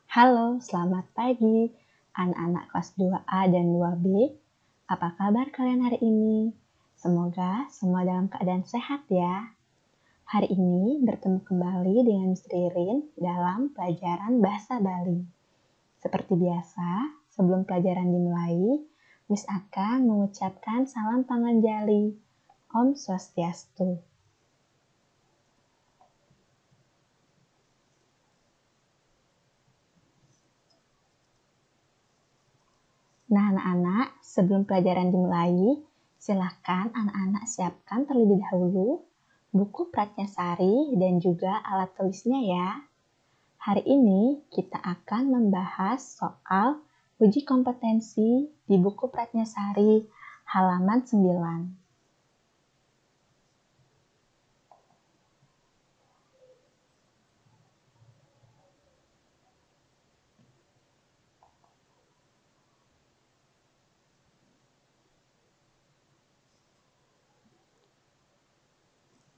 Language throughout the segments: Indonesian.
Halo, selamat pagi anak-anak kelas 2A dan 2B. Apa kabar kalian hari ini? Semoga semua dalam keadaan sehat ya. Hari ini bertemu kembali dengan Miss Ririn dalam pelajaran Bahasa Bali. Seperti biasa, sebelum pelajaran dimulai, Miss akan mengucapkan salam panganjali. Om Swastiastu. Nah, anak-anak, sebelum pelajaran dimulai, silakan anak-anak siapkan terlebih dahulu buku Pratyasari dan juga alat tulisnya ya. Hari ini kita akan membahas soal uji kompetensi di buku Pratyasari halaman 9.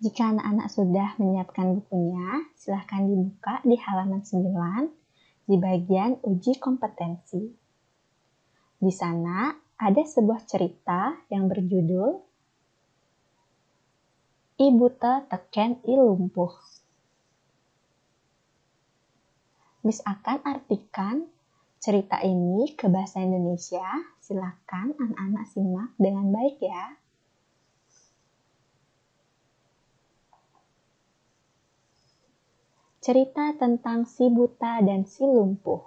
Jika anak-anak sudah menyiapkan bukunya, silahkan dibuka di halaman 9 di bagian uji kompetensi. Di sana ada sebuah cerita yang berjudul Ibu Te Teken I Lumpuh. Miss akan artikan cerita ini ke bahasa Indonesia. Silakan anak-anak simak dengan baik ya. Cerita tentang si buta dan si lumpuh.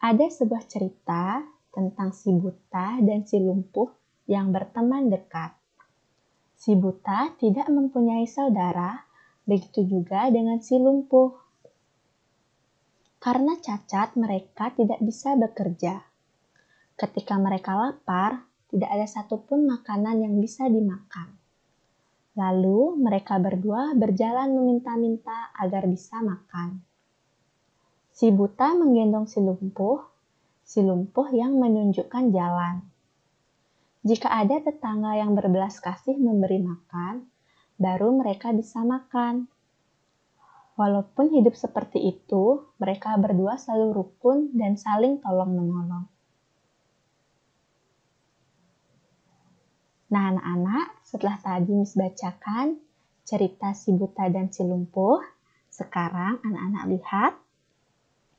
Ada sebuah cerita tentang si buta dan si lumpuh yang berteman dekat. Si buta tidak mempunyai saudara, begitu juga dengan si lumpuh. Karena cacat, mereka tidak bisa bekerja. Ketika mereka lapar, tidak ada satupun makanan yang bisa dimakan. Lalu mereka berdua berjalan meminta-minta agar bisa makan. Si buta menggendong si lumpuh yang menunjukkan jalan. Jika ada tetangga yang berbelas kasih memberi makan, baru mereka bisa makan. Walaupun hidup seperti itu, mereka berdua selalu rukun dan saling tolong-menolong. Nah, anak-anak, setelah tadi Miss bacakan cerita si buta dan si lumpuh, sekarang anak-anak lihat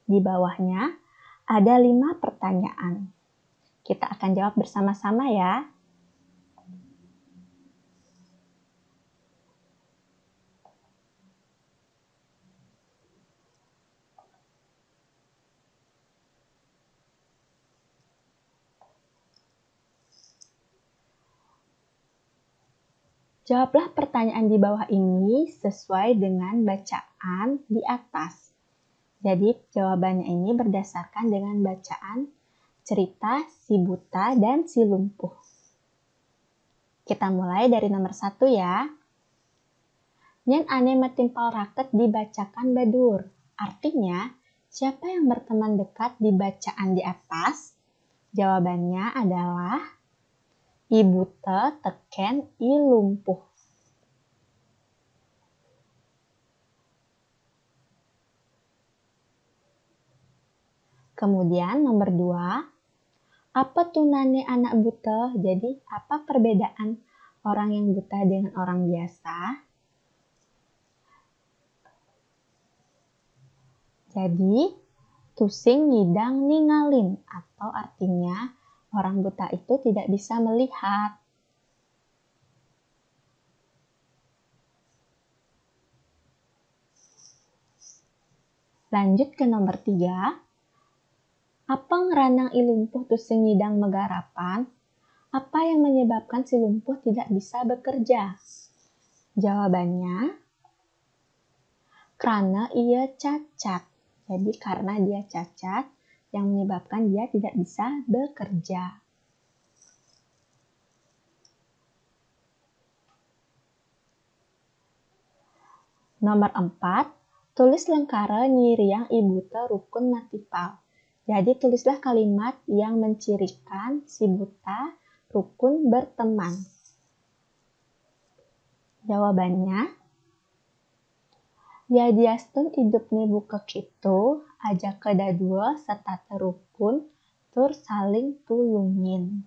di bawahnya ada 5 pertanyaan. Kita akan jawab bersama-sama ya. Jawablah pertanyaan di bawah ini sesuai dengan bacaan di atas. Jadi jawabannya ini berdasarkan dengan bacaan cerita si buta dan si lumpuh. Kita mulai dari nomor 1 ya. Nyen ane metimpal raket dibacakan badur. Artinya, siapa yang berteman dekat di bacaan di atas? Jawabannya adalah Ibu Te Teken I Lumpuh. Kemudian nomor 2, apa tunane anak buta? Jadi apa perbedaan orang yang buta dengan orang biasa? Jadi tusing ngidang ningalin atau artinya orang buta itu tidak bisa melihat. Lanjut ke nomor 3. Apa ngeranang ilumpuh tusing ngidang megarapan? Apa yang menyebabkan si lumpuh tidak bisa bekerja? Jawabannya, karena ia cacat. Jadi karena dia cacat yang menyebabkan dia tidak bisa bekerja. Nomor 4, tulis lengkara nyiriang ibu te rukun matipal. Jadi tulislah kalimat yang mencirikan si buta rukun berteman. Jawabannya, Yadiastun hidupni bukek itu aja kedadua serta terukun tur saling tulungin.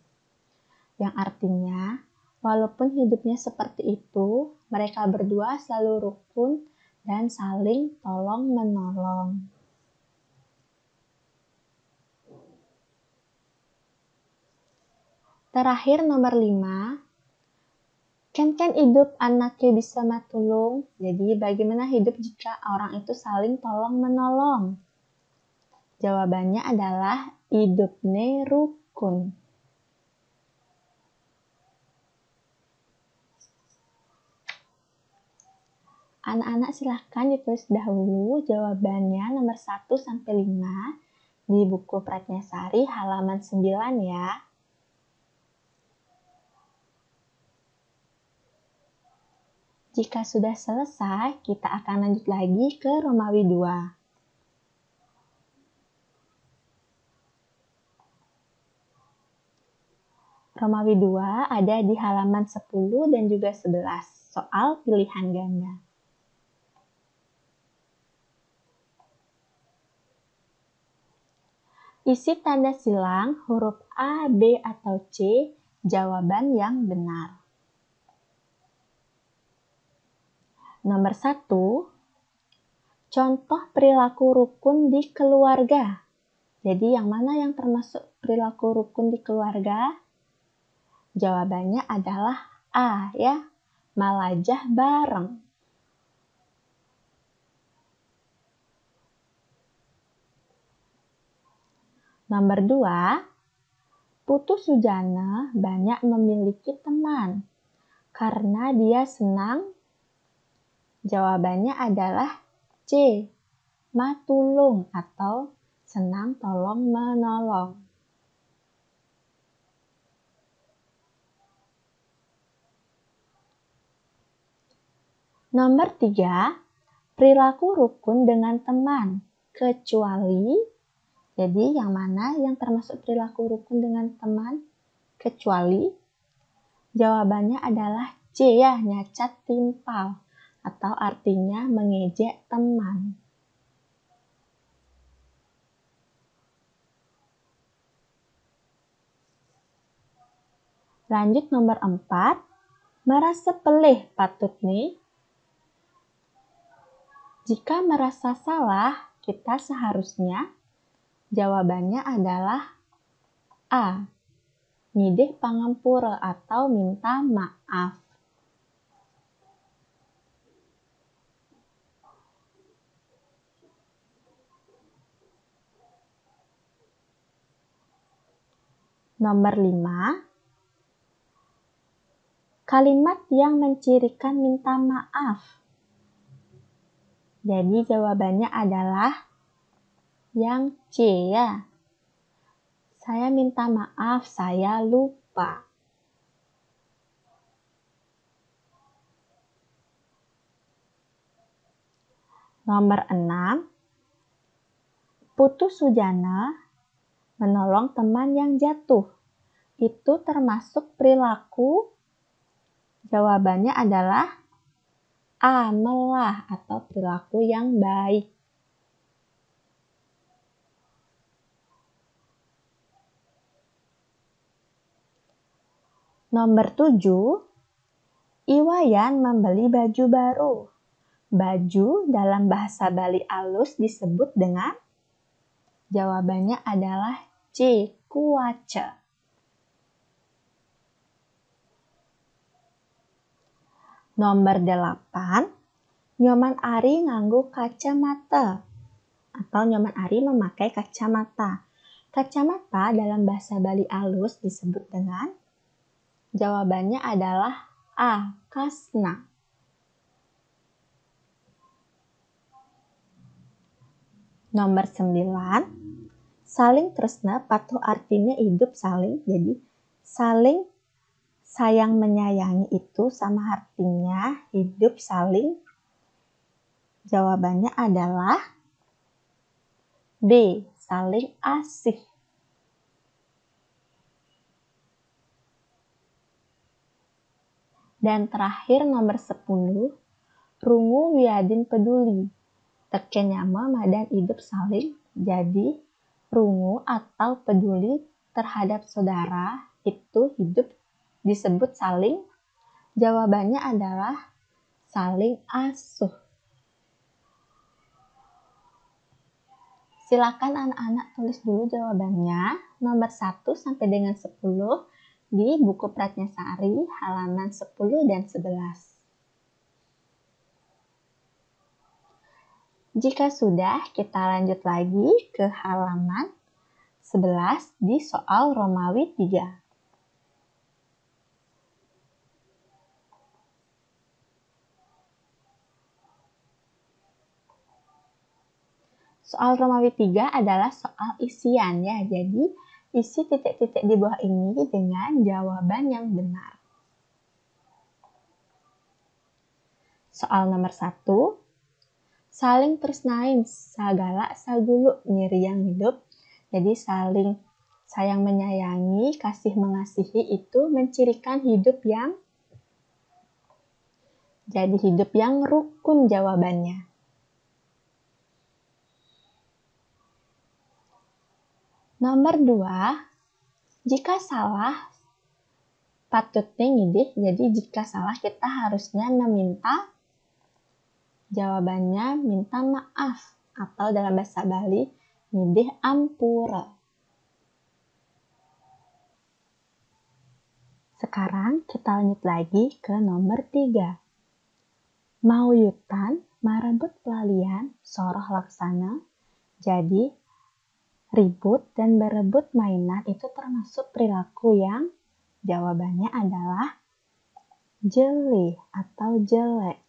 Yang artinya, walaupun hidupnya seperti itu, mereka berdua selalu rukun dan saling tolong-menolong. Terakhir nomor 5, Ken hidup anaknya bisa matulung. Jadi bagaimana hidup jika orang itu saling tolong-menolong? Jawabannya adalah hidupnya rukun. Anak-anak silahkan ditulis dahulu jawabannya nomor 1-5 di buku Pratnyasari halaman 9 ya. Jika sudah selesai, kita akan lanjut lagi ke Romawi 2. Romawi 2 ada di halaman 10 dan juga 11, soal pilihan ganda. Isi tanda silang huruf A, B, atau C, jawaban yang benar. Nomor 1, contoh perilaku rukun di keluarga. Jadi yang mana yang termasuk perilaku rukun di keluarga? Jawabannya adalah A ya, malajah bareng. Nomor 2, Putu Sujana banyak memiliki teman karena dia senang. Jawabannya adalah C, matulung atau senang tolong-menolong. Nomor 3, perilaku rukun dengan teman, kecuali, jadi yang mana yang termasuk perilaku rukun dengan teman, kecuali, jawabannya adalah C ya, nyacat timpal, atau artinya mengejek teman. Lanjut nomor 4, merasa pelih patut nih. Jika merasa salah, kita seharusnya jawabannya adalah A, ngidih pangampura atau minta maaf. Nomor 5, kalimat yang mencirikan minta maaf. Jadi jawabannya adalah yang C ya. Saya minta maaf, saya lupa. Nomor 6, Putu Sujana menolong teman yang jatuh. Itu termasuk perilaku. Jawabannya adalah A, melah atau perilaku yang baik. Nomor 7, Iwayan membeli baju baru. Baju dalam bahasa Bali alus disebut dengan, jawabannya adalah C, kuaca. Nomor 8, Nyoman Ari nganggo kacamata atau Nyoman Ari memakai kacamata. Kacamata dalam bahasa Bali alus disebut dengan, jawabannya adalah A, kasna. Nomor 9, saling tresna patuh artinya hidup saling. Jadi saling sayang menyayangi itu sama artinya hidup saling. Jawabannya adalah B, saling asih. Dan terakhir nomor 10, rungu wiadin peduli. Tekenya madan hidup saling, jadi rungu atau peduli terhadap saudara itu hidup disebut saling. Jawabannya adalah saling asuh. Silakan anak-anak tulis dulu jawabannya nomor 1 sampai dengan 10 di buku Pratnyasari halaman 10 dan 11. Jika sudah, kita lanjut lagi ke halaman 11 di soal Romawi 3. Soal Romawi 3 adalah soal isian ya, jadi isi titik-titik di bawah ini dengan jawaban yang benar. Soal nomor 1, saling tresnain sagala sagulu nyeri yang hidup. Jadi saling sayang menyayangi, kasih mengasihi itu mencirikan hidup yang rukun jawabannya. Nomor 2, jika salah patutnya ngidih, jadi jika salah kita harusnya meminta, jawabannya minta maaf atau dalam bahasa Bali ngidih ampura. Sekarang kita lanjut lagi ke nomor 3. Mauyutan marebut pelalian soroh laksana, jadi ribut dan berebut mainan itu termasuk perilaku yang jawabannya adalah jeli atau jelek.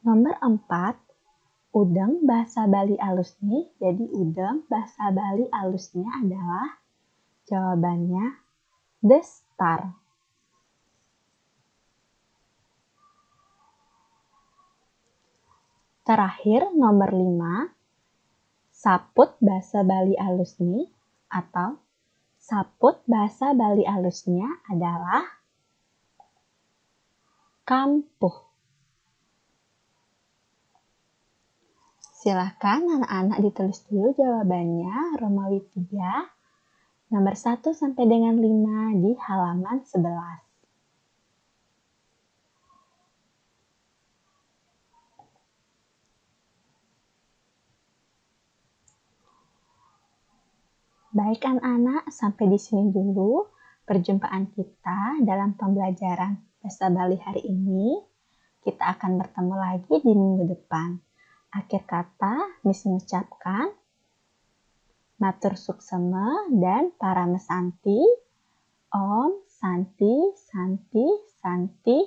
Nomor 4, udang bahasa Bali alusnya, jadi udang bahasa Bali alusnya adalah jawabannya destar. Terakhir, nomor 5, saput bahasa Bali alusnya atau saput bahasa Bali alusnya adalah kampuh. Silahkan anak-anak ditulis dulu jawabannya Romawi 3 nomor 1 sampai dengan 5 di halaman 11. Baik anak-anak, sampai di sini dulu perjumpaan kita dalam pembelajaran bahasa Bali hari ini. Kita akan bertemu lagi di minggu depan. Akhir kata, Miss mengucapkan matur suksema dan para mesanti. Om Santi Santi Santi